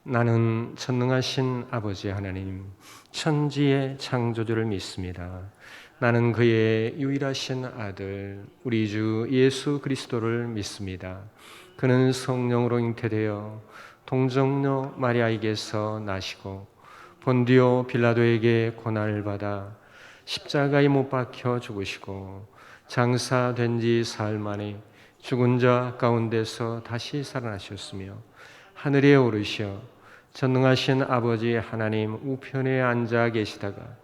나는 전능하신 아버지 하나님, 천지의 창조주를 믿습니다. 나는 그의 유일하신 아들, 우리 주 예수 그리스도를 믿습니다. 그는 성령으로 잉태되어 동정녀 마리아에게서 나시고 본디오 빌라도에게 고난을 받아 십자가에 못 박혀 죽으시고 장사된 지 사흘 만에 죽은 자 가운데서 다시 살아나셨으며 하늘에 오르시어 전능하신 아버지 하나님 우편에 앉아 계시다가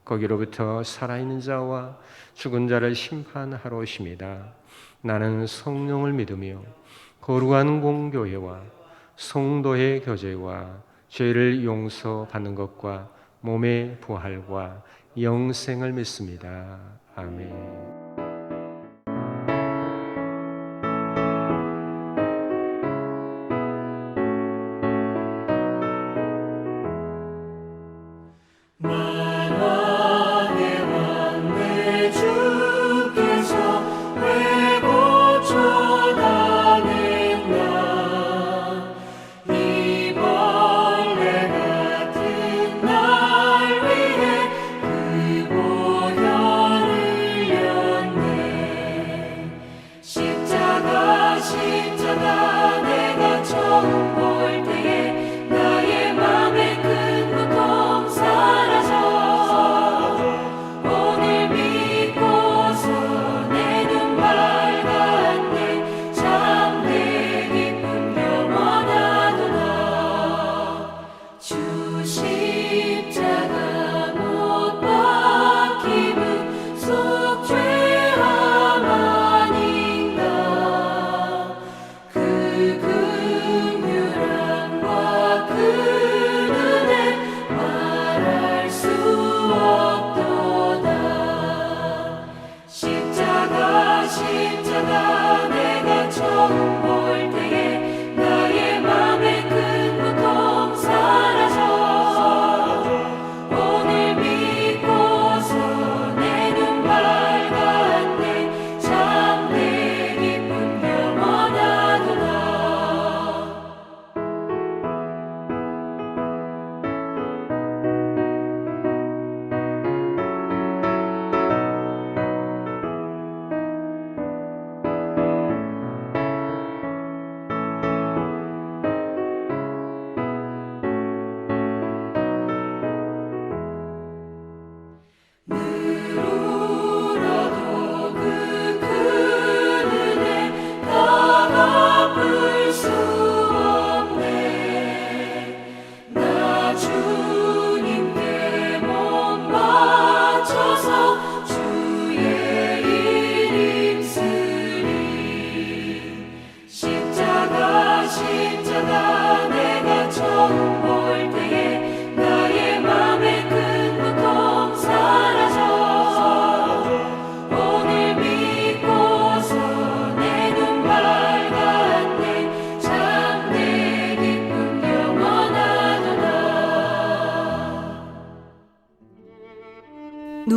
거기로부터 살아있는 자와 죽은 자를 심판하러 오십니다. 나는 성령을 믿으며 거룩한 공교회와 성도의 교제와 죄를 용서받는 것과 몸의 부활과 영생을 믿습니다. 아멘.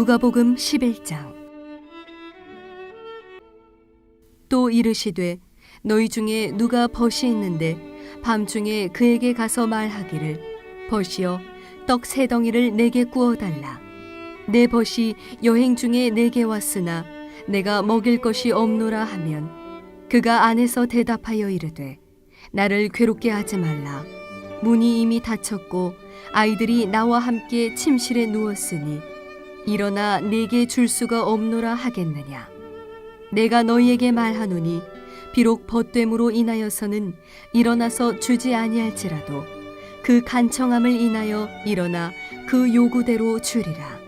누가복음 11장. 또 이르시되 너희 중에 누가 벗이 있는데 밤중에 그에게 가서 말하기를 벗이여 떡 세 덩이를 내게 구워달라. 내 벗이 여행 중에 내게 왔으나 내가 먹일 것이 없노라 하면 그가 안에서 대답하여 이르되 나를 괴롭게 하지 말라. 문이 이미 닫혔고 아이들이 나와 함께 침실에 누웠으니 일어나 내게 줄 수가 없노라 하겠느냐. 내가 너희에게 말하노니 비록 벗됨으로 인하여서는 일어나서 주지 아니할지라도 그 간청함을 인하여 일어나 그 요구대로 주리라.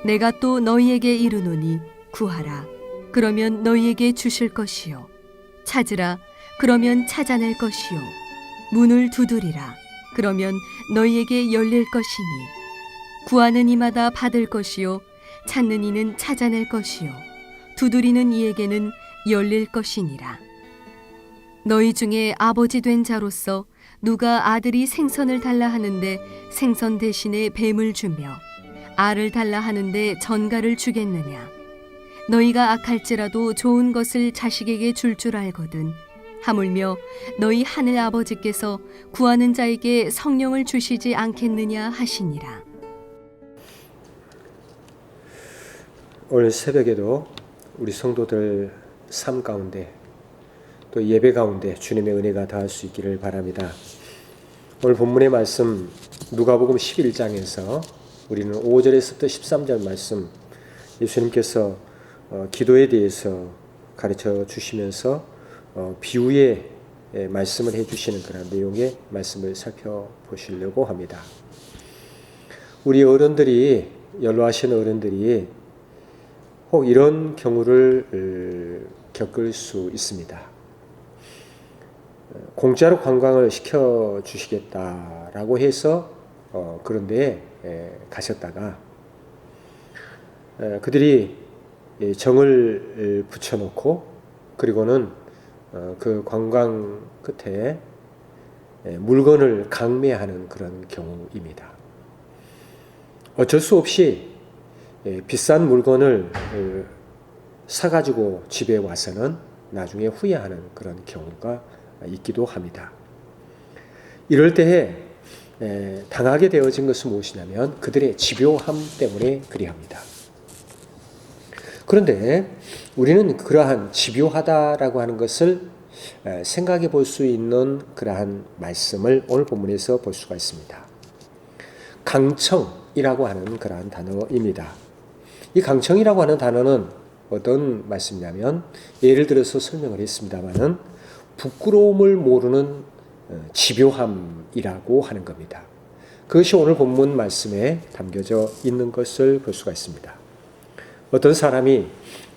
내가 또 너희에게 이르노니 구하라. 그러면 너희에게 주실 것이요. 찾으라. 그러면 찾아낼 것이요. 문을 두드리라. 그러면 너희에게 열릴 것이니 구하는 이마다 받을 것이요 찾는 이는 찾아낼 것이요 두드리는 이에게는 열릴 것이니라. 너희 중에 아버지 된 자로서 누가 아들이 생선을 달라 하는데 생선 대신에 뱀을 주며 알을 달라 하는데 전갈을 주겠느냐. 너희가 악할지라도 좋은 것을 자식에게 줄 알거든 하물며 너희 하늘 아버지께서 구하는 자에게 성령을 주시지 않겠느냐 하시니라. 오늘 새벽에도 우리 성도들 삶 가운데 또 예배 가운데 주님의 은혜가 닿을 수 있기를 바랍니다. 오늘 본문의 말씀 누가복음 11장에서 우리는 5절에서부터 13절 말씀 예수님께서 기도에 대해서 가르쳐 주시면서 비유의 말씀을 해주시는 그런 내용의 말씀을 살펴보시려고 합니다. 우리 어른들이 연로하신 어른들이 혹 이런 경우를 겪을 수 있습니다. 공짜로 관광을 시켜주시겠다라고 해서 그런 데에 가셨다가 그들이 정을 붙여놓고 그리고는 그 관광 끝에 물건을 강매하는 그런 경우입니다. 어쩔 수 없이 비싼 물건을 사가지고 집에 와서는 나중에 후회하는 그런 경우가 있기도 합니다. 이럴 때에 당하게 되어진 것은 무엇이냐면 그들의 집요함 때문에 그리합니다. 그런데 우리는 그러한 집요하다라고 하는 것을 생각해 볼 수 있는 그러한 말씀을 오늘 본문에서 볼 수가 있습니다. 강청이라고 하는 그러한 단어입니다. 이 강청이라고 하는 단어는 어떤 말씀이냐면 예를 들어서 설명을 했습니다마는 부끄러움을 모르는 집요함이라고 하는 겁니다. 그것이 오늘 본문 말씀에 담겨져 있는 것을 볼 수가 있습니다. 어떤 사람이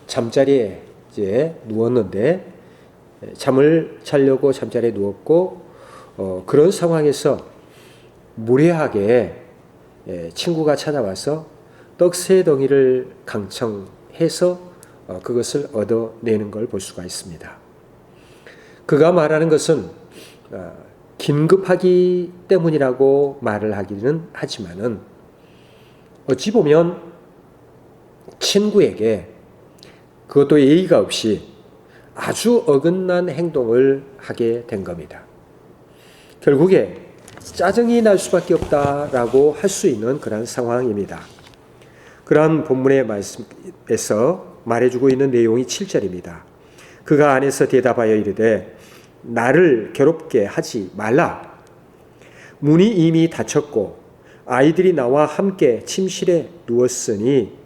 잠자리에 이제 누웠는데 잠을 자려고 잠자리에 누웠고 그런 상황에서 무례하게 친구가 찾아와서 떡 3덩이를 강청해서 그것을 얻어내는 걸 볼 수가 있습니다. 그가 말하는 것은 긴급하기 때문이라고 말을 하기는 하지만은 어찌 보면 친구에게 그것도 예의가 없이 아주 어긋난 행동을 하게 된 겁니다. 결국에 짜증이 날 수밖에 없다라고 할 수 있는 그런 상황입니다. 그러한 본문의 말씀에서 말해주고 있는 내용이 7절입니다. 그가 안에서 대답하여 이르되 나를 괴롭게 하지 말라. 문이 이미 닫혔고 아이들이 나와 함께 침실에 누웠으니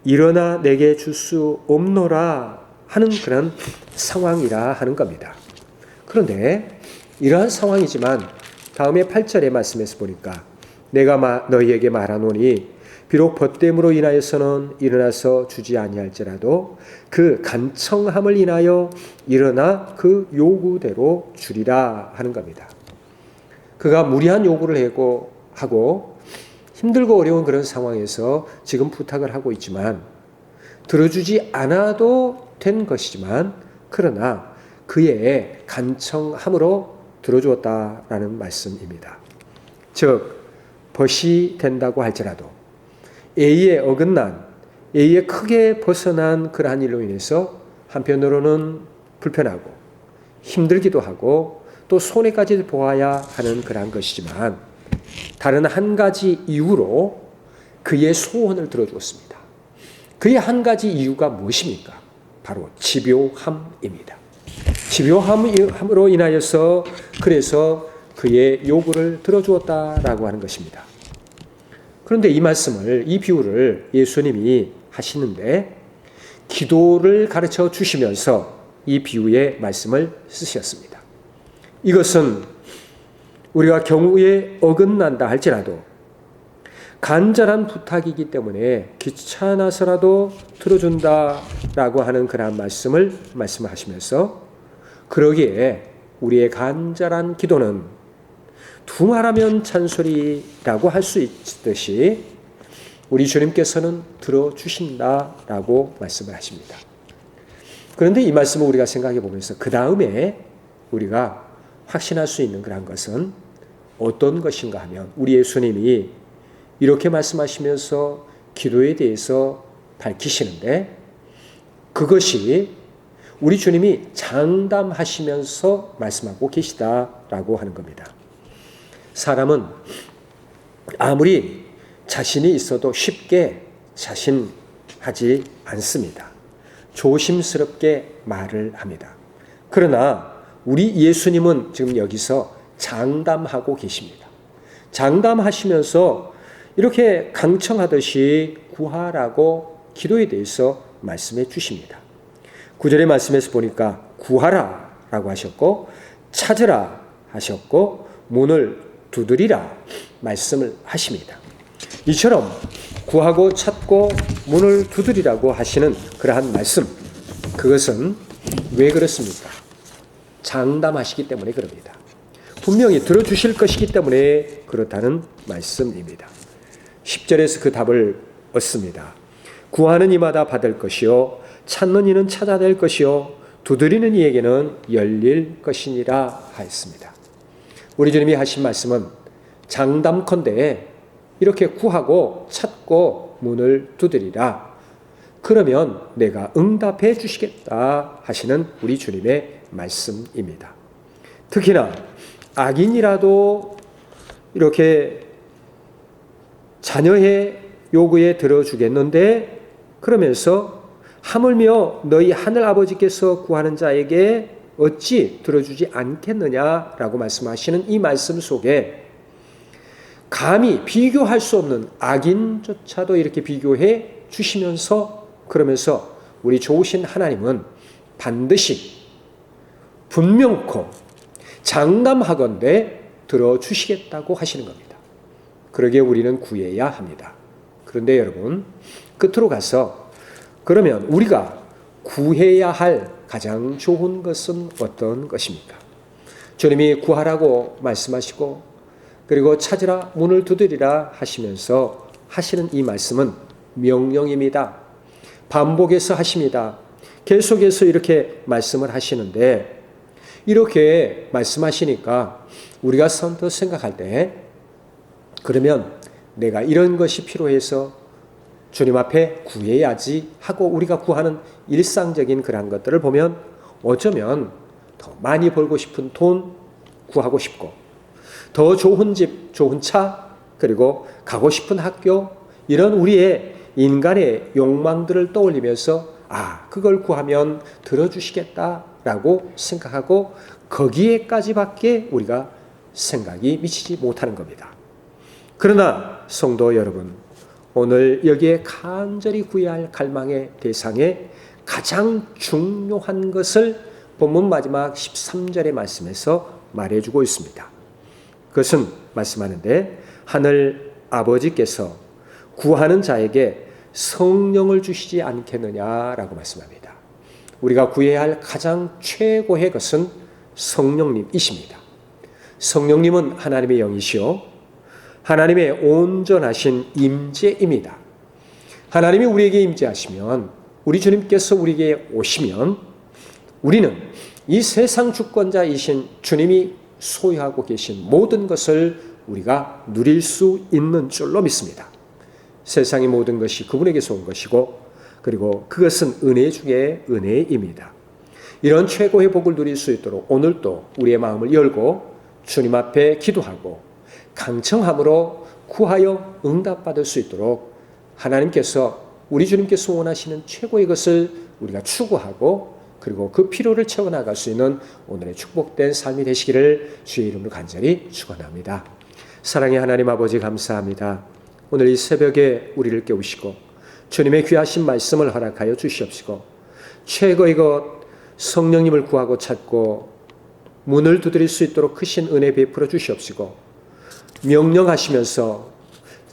일어나 내게 줄 수 없노라 하는 그런 상황이라 하는 겁니다. 그런데 이러한 상황이지만 다음에 8절의 말씀에서 보니까 내가 너희에게 말하노니 비록 벗됨으로 인하여서는 일어나서 주지 아니할지라도 그 간청함을 인하여 일어나 그 요구대로 주리라 하는 겁니다. 그가 무리한 요구를 하고 힘들고 어려운 그런 상황에서 지금 부탁을 하고 있지만 들어주지 않아도 된 것이지만 그러나 그의 간청함으로 들어주었다라는 말씀입니다. 즉 벗이 된다고 할지라도 예의에 어긋난 예의에 크게 벗어난 그러한 일로 인해서 한편으로는 불편하고 힘들기도 하고 또 손해까지 보아야 하는 그러한 것이지만 다른 한 가지 이유로 그의 소원을 들어주었습니다. 그의 한 가지 이유가 무엇입니까? 바로 집요함입니다. 집요함으로 인하여서 그래서 그의 요구를 들어주었다라고 하는 것입니다. 그런데 이 말씀을, 이 비유를 예수님이 하시는데 기도를 가르쳐 주시면서 이 비유의 말씀을 쓰셨습니다. 이것은 우리가 경우에 어긋난다 할지라도 간절한 부탁이기 때문에 귀찮아서라도 들어준다라고 하는 그런 말씀을 말씀하시면서 그러기에 우리의 간절한 기도는 두말하면 잔소리라고 할 수 있듯이 우리 주님께서는 들어주신다라고 말씀을 하십니다. 그런데 이 말씀을 우리가 생각해 보면서 그 다음에 우리가 확신할 수 있는 그런 것은 어떤 것인가 하면 우리 예수님이 이렇게 말씀하시면서 기도에 대해서 밝히시는데 그것이 우리 주님이 장담하시면서 말씀하고 계시다라고 하는 겁니다. 사람은 아무리 자신이 있어도 쉽게 자신하지 않습니다. 조심스럽게 말을 합니다. 그러나 우리 예수님은 지금 여기서 장담하고 계십니다. 장담하시면서 이렇게 강청하듯이 구하라고 기도에 대해서 말씀해 주십니다. 9절의 말씀에서 보니까 구하라 라고 하셨고 찾으라 하셨고 문을 두드리라 말씀을 하십니다. 이처럼 구하고 찾고 문을 두드리라고 하시는 그러한 말씀, 그것은 왜 그렇습니까? 장담하시기 때문에 그럽니다. 분명히 들어주실 것이기 때문에 그렇다는 말씀입니다. 10절에서 그 답을 얻습니다. 구하는 이마다 받을 것이요 찾는 이는 찾아낼 것이요 두드리는 이에게는 열릴 것이니라 하였습니다. 우리 주님이 하신 말씀은 장담컨대 이렇게 구하고 찾고 문을 두드리라. 그러면 내가 응답해 주시겠다 하시는 우리 주님의 말씀입니다. 특히나 악인이라도 이렇게 자녀의 요구에 들어주겠는데 그러면서 하물며 너희 하늘 아버지께서 구하는 자에게 어찌 들어주지 않겠느냐라고 말씀하시는 이 말씀 속에 감히 비교할 수 없는 악인조차도 이렇게 비교해 주시면서 그러면서 우리 좋으신 하나님은 반드시 분명코 장담하건대 들어주시겠다고 하시는 겁니다. 그러기에 우리는 구해야 합니다. 그런데 여러분, 끝으로 가서 그러면 우리가 구해야 할 가장 좋은 것은 어떤 것입니까? 주님이 구하라고 말씀하시고 그리고 찾으라 문을 두드리라 하시면서 하시는 이 말씀은 명령입니다. 반복해서 하십니다. 계속해서 이렇게 말씀을 하시는데 이렇게 말씀하시니까 우리가 선뜻 생각할 때 그러면 내가 이런 것이 필요해서 주님 앞에 구해야지 하고 우리가 구하는 일상적인 그런 것들을 보면 어쩌면 더 많이 벌고 싶은 돈 구하고 싶고 더 좋은 집, 좋은 차, 그리고 가고 싶은 학교 이런 우리의 인간의 욕망들을 떠올리면서 그걸 구하면 들어주시겠다라고 생각하고 거기에까지밖에 우리가 생각이 미치지 못하는 겁니다. 그러나 성도 여러분, 오늘 여기에 간절히 구해야 할 갈망의 대상에 가장 중요한 것을 본문 마지막 13절의 말씀에서 말해주고 있습니다. 그것은 말씀하는데 하늘 아버지께서 구하는 자에게 성령을 주시지 않겠느냐라고 말씀합니다. 우리가 구해야 할 가장 최고의 것은 성령님이십니다. 성령님은 하나님의 영이시오 하나님의 온전하신 임재입니다. 하나님이 우리에게 임재하시면 우리 주님께서 우리에게 오시면 우리는 이 세상 주권자이신 주님이 소유하고 계신 모든 것을 우리가 누릴 수 있는 줄로 믿습니다. 세상의 모든 것이 그분에게서 온 것이고 그리고 그것은 은혜 중에 은혜입니다. 이런 최고의 복을 누릴 수 있도록 오늘도 우리의 마음을 열고 주님 앞에 기도하고 강청함으로 구하여 응답받을 수 있도록 하나님께서 우리 주님께서 원하시는 최고의 것을 우리가 추구하고 그리고 그 필요를 채워나갈 수 있는 오늘의 축복된 삶이 되시기를 주의 이름으로 간절히 축원합니다. 사랑의 하나님 아버지 감사합니다. 오늘 이 새벽에 우리를 깨우시고 주님의 귀하신 말씀을 허락하여 주시옵시고 최고의 것 성령님을 구하고 찾고 문을 두드릴 수 있도록 크신 은혜 베풀어 주시옵시고 명령하시면서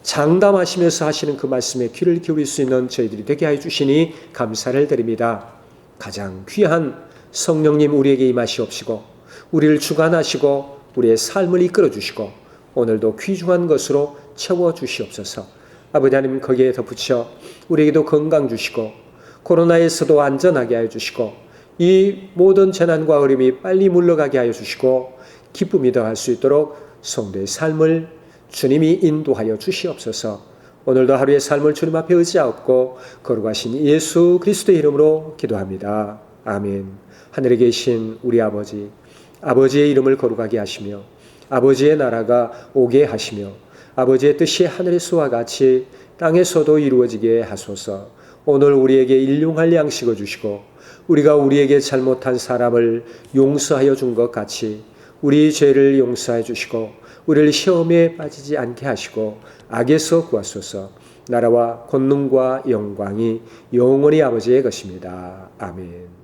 장담하시면서 하시는 그 말씀에 귀를 기울일 수 있는 저희들이 되게 하여 주시니 감사를 드립니다. 가장 귀한 성령님 우리에게 임하시옵시고 우리를 주관하시고 우리의 삶을 이끌어 주시고 오늘도 귀중한 것으로 채워 주시옵소서. 아버지 하나님 거기에 덧붙여 우리에게도 건강 주시고 코로나에서도 안전하게 하여 주시고 이 모든 재난과 어려움이 빨리 물러가게 하여 주시고 기쁨이 더할 수 있도록 성도의 삶을 주님이 인도하여 주시옵소서. 오늘도 하루의 삶을 주님 앞에 의지하옵고 거룩하신 예수 그리스도의 이름으로 기도합니다. 아멘. 하늘에 계신 우리 아버지, 아버지의 이름을 거룩하게 하시며 아버지의 나라가 오게 하시며 아버지의 뜻이 하늘에서와 같이 땅에서도 이루어지게 하소서. 오늘 우리에게 일용할 양식을 주시고 우리가 우리에게 잘못한 사람을 용서하여 준 것 같이 우리 죄를 용서해 주시고 우리를 시험에 빠지지 않게 하시고 악에서 구하소서. 나라와 권능과 영광이 영원히 아버지의 것입니다. 아멘.